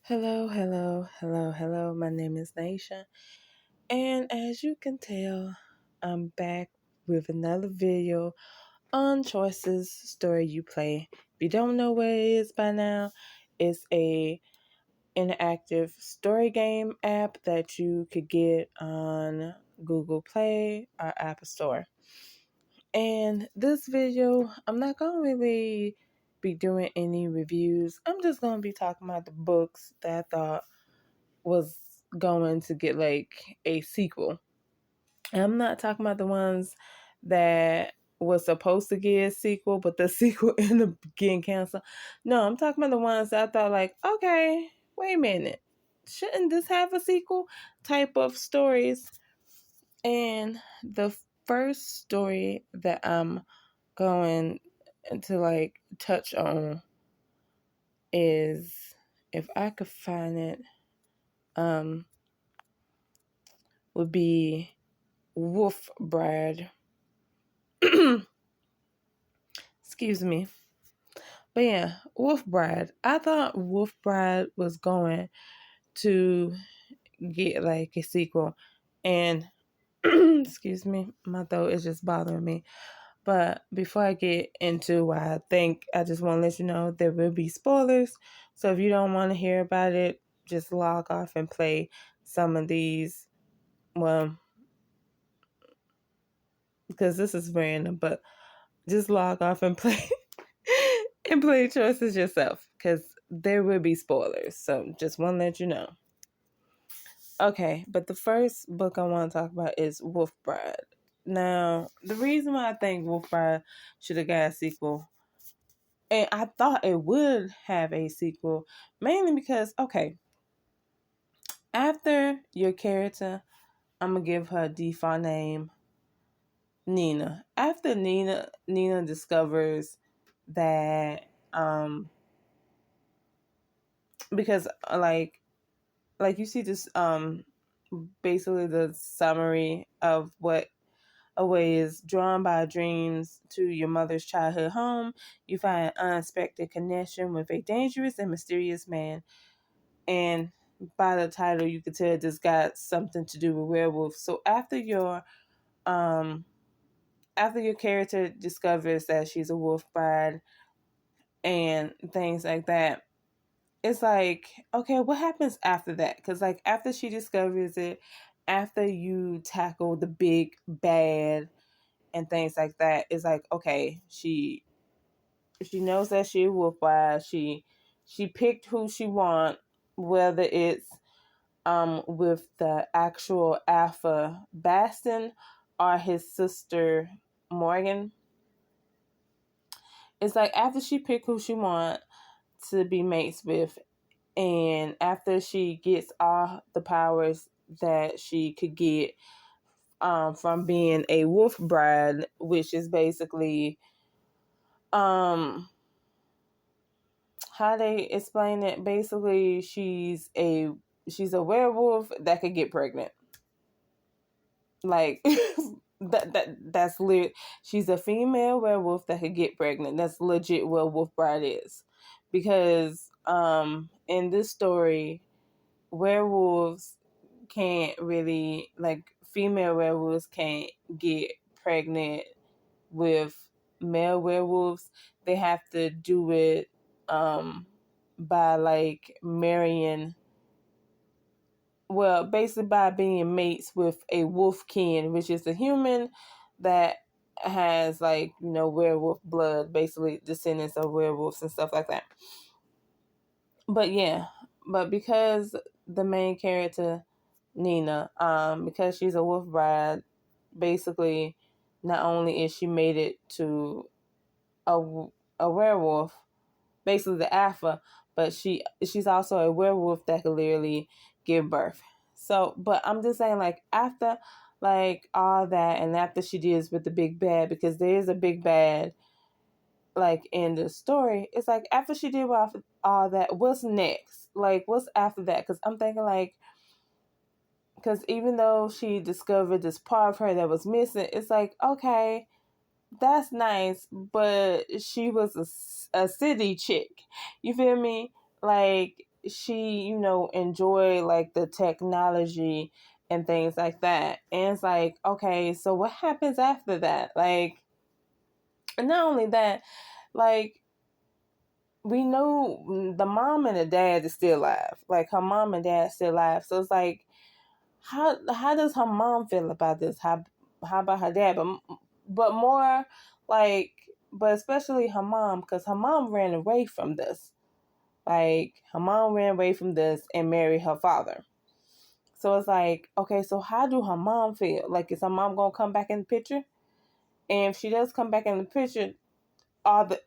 Hello, hello, hello, hello. My name is Naisha, and as you can tell, I'm back with another video on Choices Story You Play. If you don't know what it is by now, it's a interactive story game app that you could get on Google Play or Apple Store. And this video, I'm not gonna really be doing any reviews. I'm just gonna be talking about the books that I thought was going to get like a sequel. And I'm not talking about the ones that was supposed to get a sequel, but the sequel ended up getting canceled. No, I'm talking about the ones that I thought like, okay, wait a minute. Shouldn't this have a sequel type of stories? And the first story that I'm going to like touch on is, if I could find it, would be Wolf Bride. Excuse me. But yeah, Wolf Bride. I thought Wolf Bride was going to get like a sequel. And excuse me, my throat is just bothering me. But before I get into what I think, I just want to let you know there will be spoilers. So if you don't want to hear about it, just log off and play some of these. Well, because this is random, but just log off and play and play choices yourself, because there will be spoilers. So just want to let you know. Okay, but the first book I want to talk about is Wolf Bride. Now, the reason why I think Wolf Bride should have got a sequel, and I thought it would have a sequel, mainly because, okay, after your character, I'm going to give her a default name, Nina. After Nina discovers that, because like you see this basically the summary of what Away is drawn by dreams to your mother's childhood home. You find an unexpected connection with a dangerous and mysterious man. And by the title, you could tell this got something to do with werewolves. So after your character discovers that she's a wolf bride and things like that, it's like, okay, what happens after that? Because like after she discovers it, after you tackle the big bad and things like that, it's like, okay, she knows that she wolf bride. She picked who she want, whether it's with the actual alpha Baston or his sister Morgan. It's like after she picked who she want to be mates with, and after she gets all the powers that she could get from being a wolf bride, which is basically how they explain it. Basically, she's a werewolf that could get pregnant. Like that's lit. She's a female werewolf that could get pregnant. That's legit what Wolf Bride is, because in this story, werewolves can't really, like, female werewolves can't get pregnant with male werewolves. They have to do it by like marrying, well, basically by being mates with a wolf kin, which is a human that has, like, werewolf blood, basically descendants of werewolves and stuff like that. But yeah, but because the main character Nina, because she's a wolf bride, basically not only is she made it to a werewolf, basically the alpha, but she's also a werewolf that could literally give birth. So, but I'm just saying, like, after like all that, and after she deals with the big bad, because there is a big bad like in the story, it's like after she did all that, what's next? Like, what's after that? Because I'm thinking, like, because even though she discovered this part of her that was missing, it's like, okay, that's nice, but she was a city chick. You feel me? Like, she, enjoy like the technology and things like that. And it's like, okay, so what happens after that? Like, and not only that, like, we know the mom and the dad is still alive. Like, her mom and dad still alive. So it's like, how does her mom feel about this? How about her dad? But more like, but especially her mom, because her mom ran away from this. Like, her mom ran away from this and married her father. So it's like, okay, so how do her mom feel? Like, is her mom gonna come back in the picture? And if she does come back in the picture,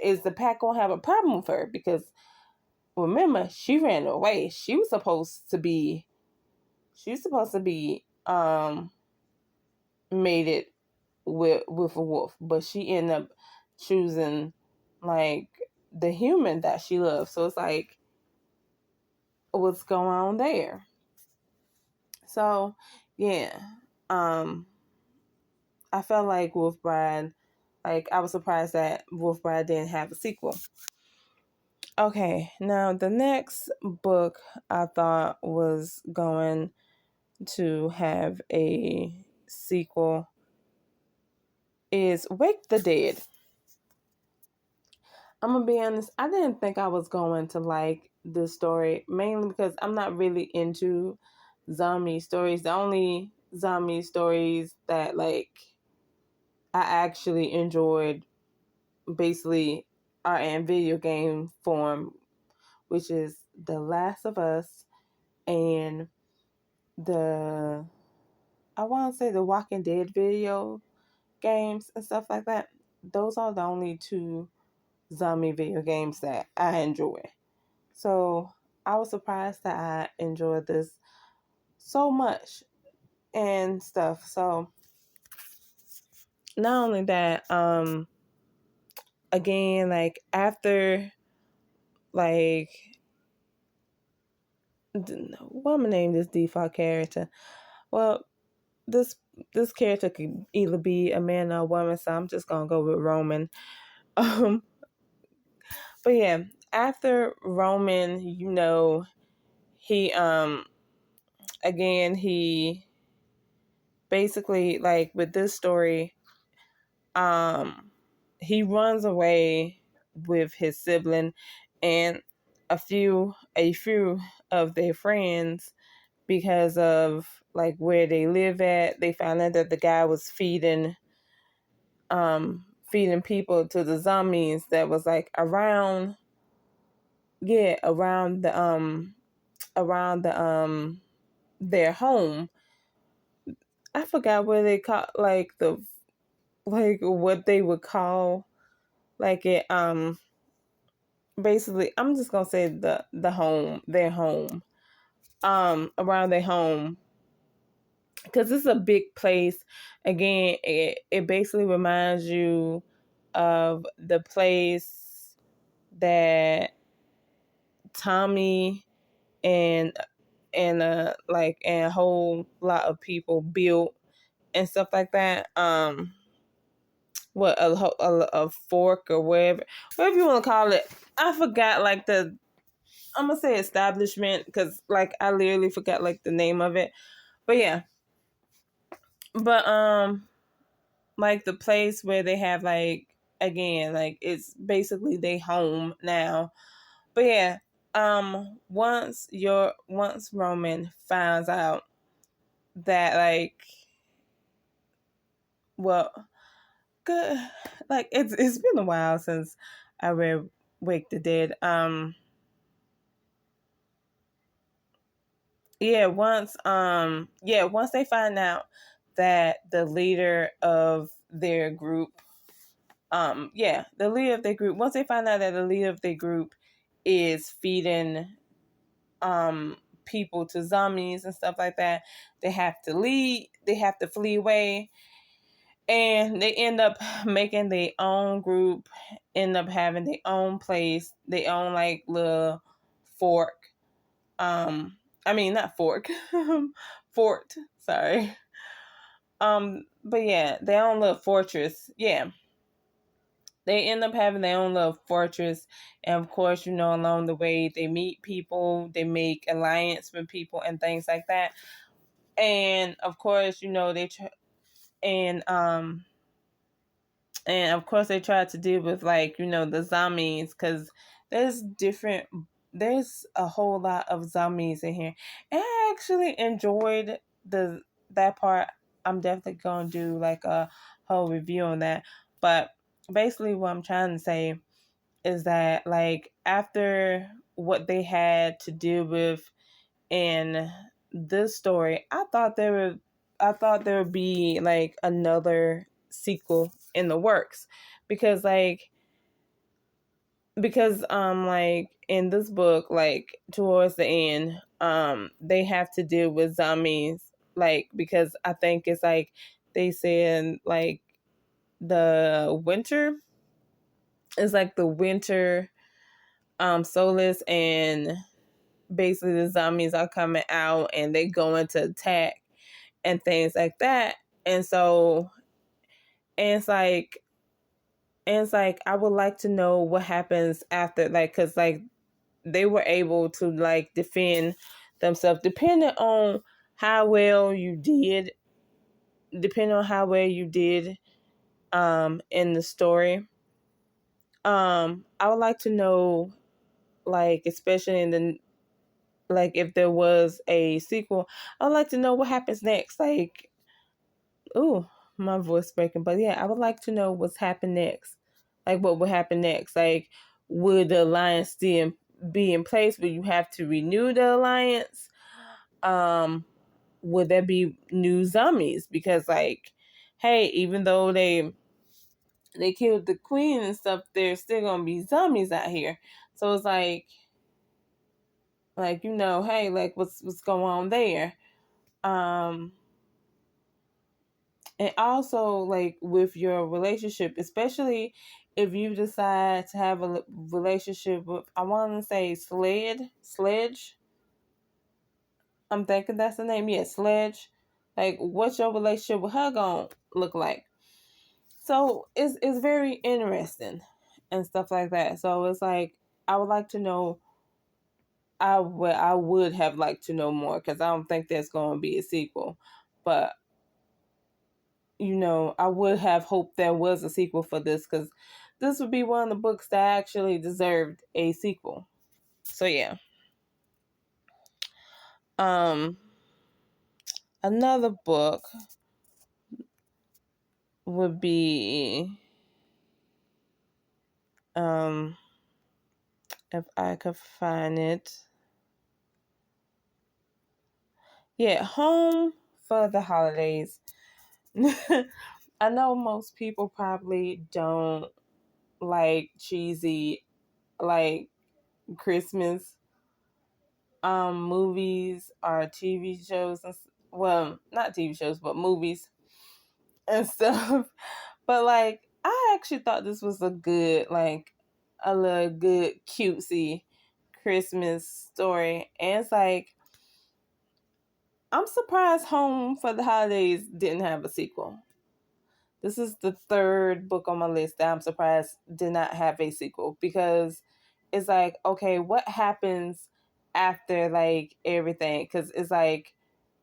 is the pack gonna have a problem with her? Because remember, she ran away. She was supposed to be mated with a wolf, but she ended up choosing like the human that she loves. So it's like, what's going on there? So yeah, I felt like Wolf Bride. Like, I was surprised that Wolf Bride didn't have a sequel. Okay, now the next book I thought was going to have a sequel is Wake the Dead. I'm gonna be honest, I didn't think I was going to like this story, mainly because I'm not really into zombie stories. The only zombie stories that like I actually enjoyed basically are in video game form, which is The Last of Us and the I want to say the Walking Dead video games and stuff like that. Those are the only two zombie video games that I enjoy. So I was surprised that I enjoyed this so much and stuff. So not only that, again, like after like what am I name this default character? Well, this this character could either be a man or a woman, so I'm just gonna go with Roman. Um, but yeah, after Roman, he again he basically like with this story, um he runs away with his sibling and a few of their friends because of like where they live at. They found out that the guy was feeding people to the zombies that was like around the their home. I forgot what they call like what they would call like it basically I'm just gonna say the home, their home, around their home, because it's a big place. Again, it basically reminds you of the place that Tommy and and a whole lot of people built and stuff like that. What a fork or whatever you want to call it. I forgot like I'm gonna say establishment because like I literally forgot like the name of it. But yeah, but like the place where they have like again like it's basically their home now. But yeah, once Roman finds out that like well good like it's been a while since I read Wake the Dead. Once they find out that the leader of their group once they find out that the leader of their group is feeding people to zombies and stuff like that, they have to leave, they have to flee away, and they end up making their own group, end up having their own place, their own like little fork. I mean not fork, fort. Sorry. But yeah, their own little fortress. Yeah, they end up having their own little fortress. And of course, along the way, they meet people, they make alliance with people and things like that. And of course, and and of course they try to deal with, like, the zombies, because there's a whole lot of zombies in here. And I actually enjoyed that part. I'm definitely gonna do like a whole review on that. But basically what I'm trying to say is that, like, after what they had to deal with in this story, I thought there would be like another sequel in the works, because like in this book, like towards the end, they have to deal with zombies, like, because I think it's like they said, like, the winter is like the winter solace, and basically the zombies are coming out and they go into attack and things like that. And so and it's like I would like to know what happens after, like, because like they were able to like defend themselves, how well you did depending on how well you did in the story. I would like to know, like, especially in the, like, if there was a sequel, I'd like to know what happens next. Like, ooh, my voice breaking. But yeah, I would like to know what's happened next. Like, what would happen next? Like, would the alliance still be in place? Would you have to renew the alliance? Would there be new zombies? Because, like, hey, even though they killed the queen and stuff, there's still gonna be zombies out here. So it's like, hey, like, what's going on there? Um, and also, like, with your relationship, especially if you decide to have a relationship with, I want to say Sledge. I'm thinking that's the name. Yeah, Sledge. Like, what's your relationship with her gonna look like? So it's very interesting and stuff like that. So it's like, I would like to know. I would have liked to know more, because I don't think there's going to be a sequel, but I would have hoped there was a sequel for this, because this would be one of the books that actually deserved a sequel. So yeah. Um, Another book would be, if I could find it. Yeah, Home for the Holidays. I know most people probably don't like cheesy, like, Christmas movies or TV shows, and well, not TV shows, but movies and stuff. But like, I actually thought this was a good, like, a little good cutesy Christmas story. And it's like, I'm surprised Home for the Holidays didn't have a sequel. This is the third book on my list that I'm surprised did not have a sequel, because it's like, okay, what happens after, like, everything? Because it's like,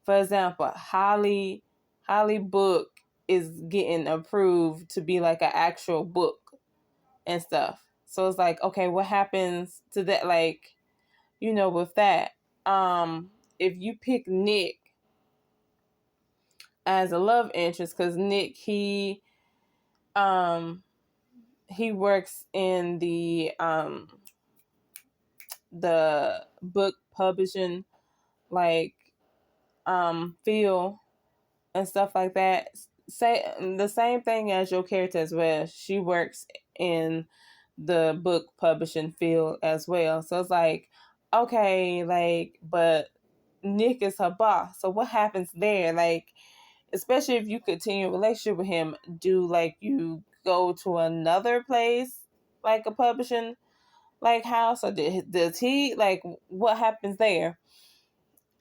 for example, Holly book is getting approved to be like an actual book and stuff. So it's like, okay, what happens to that? Like, with that, if you pick Nick as a love interest, because Nick, um he works in the book publishing, like, field and stuff like that. Say the same thing as your character as well. She works in the book publishing field as well. So it's like, okay, like, but Nick is her boss. So what happens there? Like, especially if you continue a relationship with him, do, like, you go to another place, like a publishing, like, house, or does he, like, what happens there?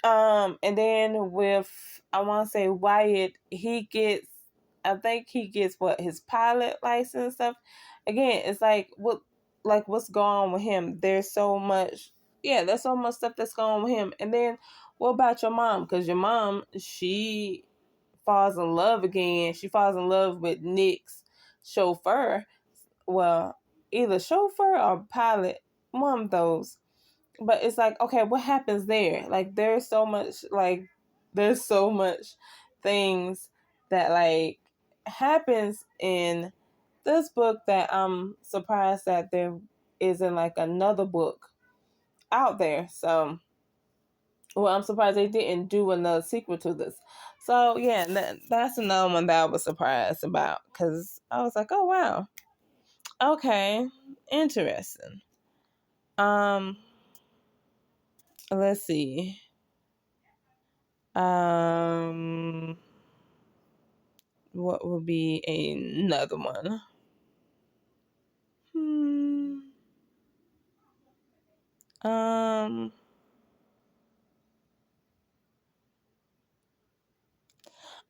And then with, I want to say, Wyatt, he gets I think he gets his pilot license stuff. Again, it's like what's going on with him? There's so much, yeah, there's so much stuff that's going on with him. And then what about your mom? Because your mom, she falls in love again. She falls in love with Nick's chauffeur. Well, either chauffeur or pilot, one of those. But it's like, okay, what happens there? Like, there's so much things that like happens in this book that I'm surprised that there isn't like another book out there. So, well, I'm surprised they didn't do another sequel to this. So yeah, that's another one that I was surprised about because I was like, oh wow, okay, interesting. Um, let's see. Um, what would be another one? Hmm. Um,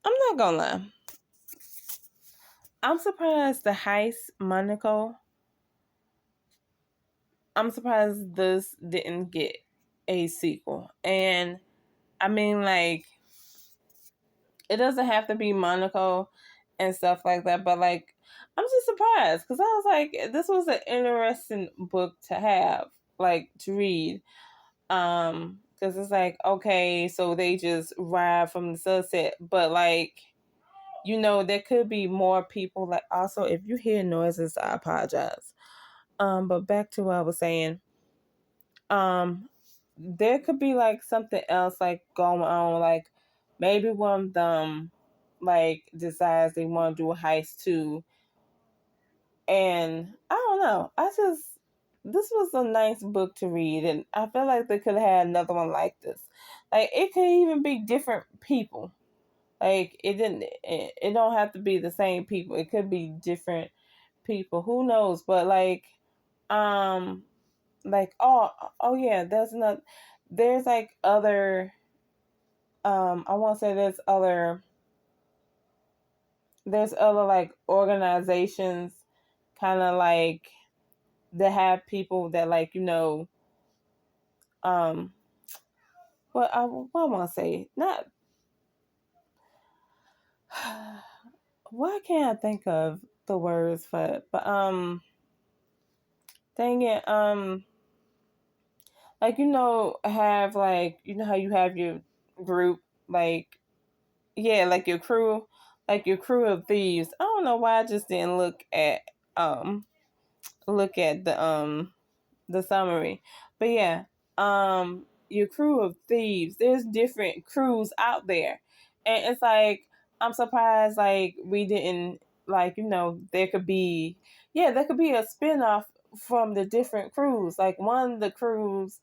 I'm not gonna lie. I'm surprised the Heist Monaco. I'm surprised this didn't get a sequel. And I mean, like, it doesn't have to be Monaco and stuff like that, but like, I'm just surprised because I was like, this was an interesting book to have, like, to read. Because it's like, okay, so they just ride from the sunset, but like, there could be more people. Like, also, if you hear noises, I apologize. But back to what I was saying. Um, there could be like something else like going on. Like maybe one of them like decides they want to do a heist too. And I don't know. This was a nice book to read, and I feel like they could have had another one like this. Like it could even be different people. Like it don't have to be the same people. It could be different people. Who knows? But um oh yeah, there's like other I want to say there's other like organizations kind of like that have people that like um what I want to say, not why can't I think of the words for it, but dang it, like have like how you have your group, like yeah, like your crew of thieves. I don't know why I just didn't um look at the summary. But yeah, your crew of thieves. There's different crews out there. And it's like I'm surprised like we didn't like, there could be a spinoff from the different crews. Like one of the crews,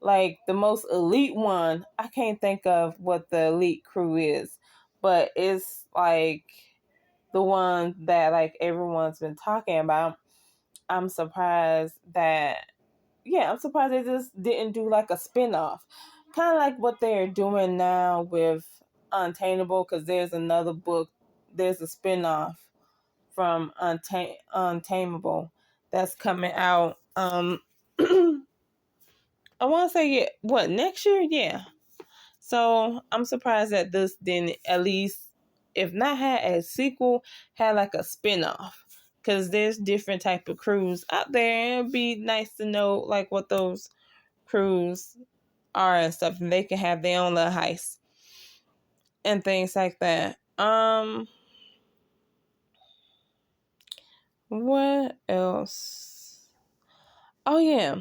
like the most elite one, I can't think of what the elite crew is, but it's like the one that like everyone's been talking about. I'm surprised that I'm surprised they just didn't do like a spinoff. Kind of like what they're doing now with Untamable, because there's another book, there's a spinoff from Untamable that's coming out. I want to say, yeah, what, next year? Yeah. So I'm surprised that this didn't at least, if not had a sequel, had like a spinoff. Because there's different type of crews out there. It'd be nice to know like what those crews are and stuff. And they can have their own little heist and things like that. What else? Oh yeah.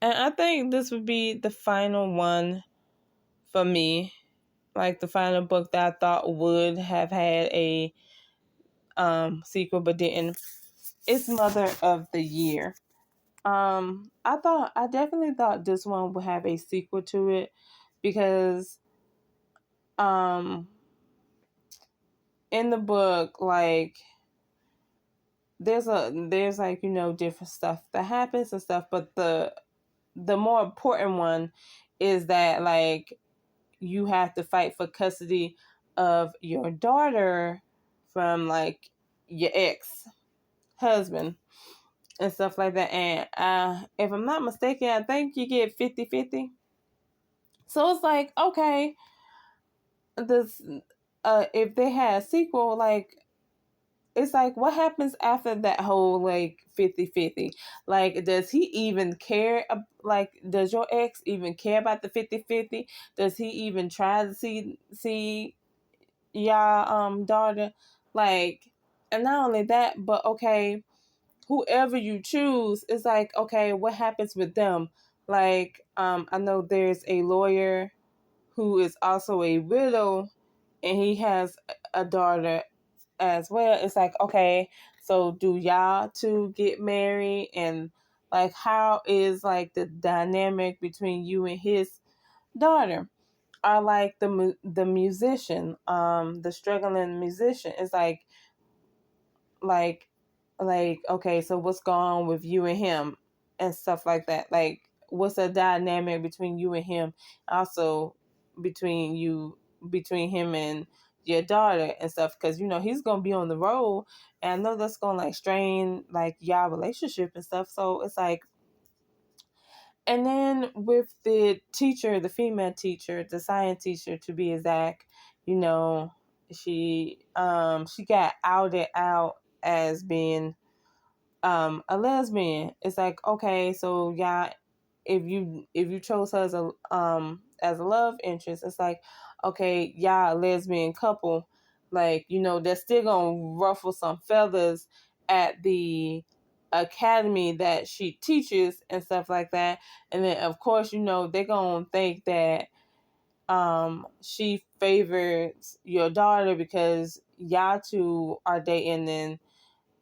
And I think this would be the final one for me. Like the final book that I thought would have had a sequel but didn't. It's Mother of the Year. I definitely thought this one would have a sequel to it because um in the book, like there's like different stuff that happens and stuff, but the more important one is that like you have to fight for custody of your daughter from like your ex husband and stuff like that. And if I'm not mistaken, I think you get 50-50. So it's like, okay, this if they had a sequel, like it's like what happens after that whole like 50-50? Like does he even care, like does your ex even care about the 50-50? Does he even try to see y'all daughter? Like, and not only that, but okay, whoever you choose, it's like, okay, what happens with them? Like I know there's a lawyer who is also a widow, and he has a daughter as well. It's like, okay, so do y'all two get married? And like how is like the dynamic between you and his daughter? Or like the musician, the struggling musician, is like like okay, so what's going on with you and him and stuff like that? Like what's the dynamic between you and him? Also between him and your daughter and stuff, because he's gonna be on the road, and I know that's gonna like strain like y'all relationship and stuff. So it's like, and then with the teacher, the female teacher, the science teacher to be exact, she got outed out as being a lesbian. It's like, okay, so yeah, if you chose her as a love interest, it's like, okay, yeah, a lesbian couple, like they're still gonna ruffle some feathers at the academy that she teaches and stuff like that. And then of course they're gonna think that she favors your daughter because y'all two are dating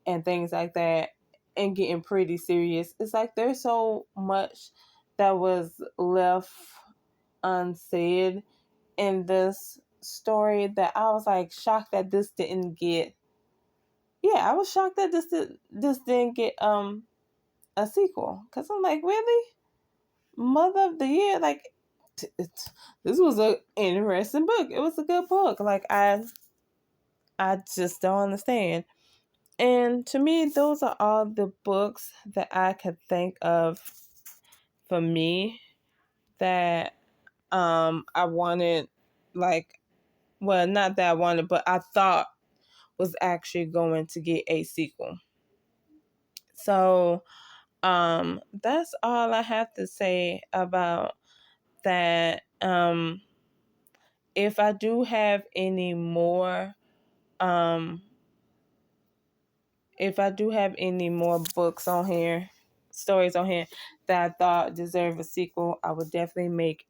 and things like that and getting pretty serious. It's like there's so much that was left unsaid in this story that I was like shocked that this didn't get. Yeah, I was shocked that this didn't get a sequel, because I'm like, really, Mother of the Year, like this was a interesting book. It was a good book. Like I just don't understand. And to me, those are all the books that I could think of for me that I wanted, like, well, not that I wanted, but I thought was actually going to get a sequel. So that's all I have to say about that. If I do have any more um if I do have any more books on here, stories on here that I thought deserve a sequel, I would definitely make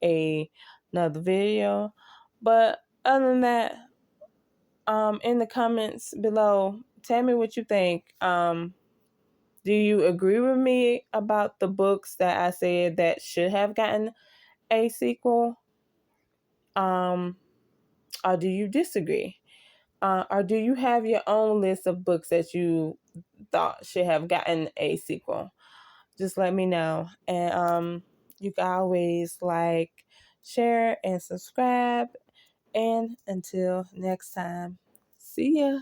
another video. But other than that, in the comments below, tell me what you think. Do you agree with me about the books that I said that should have gotten a sequel? Um, or do you disagree? Or do you have your own list of books that you thought should have gotten a sequel? Just let me know. And you can always like, share, and subscribe. And until next time, see ya.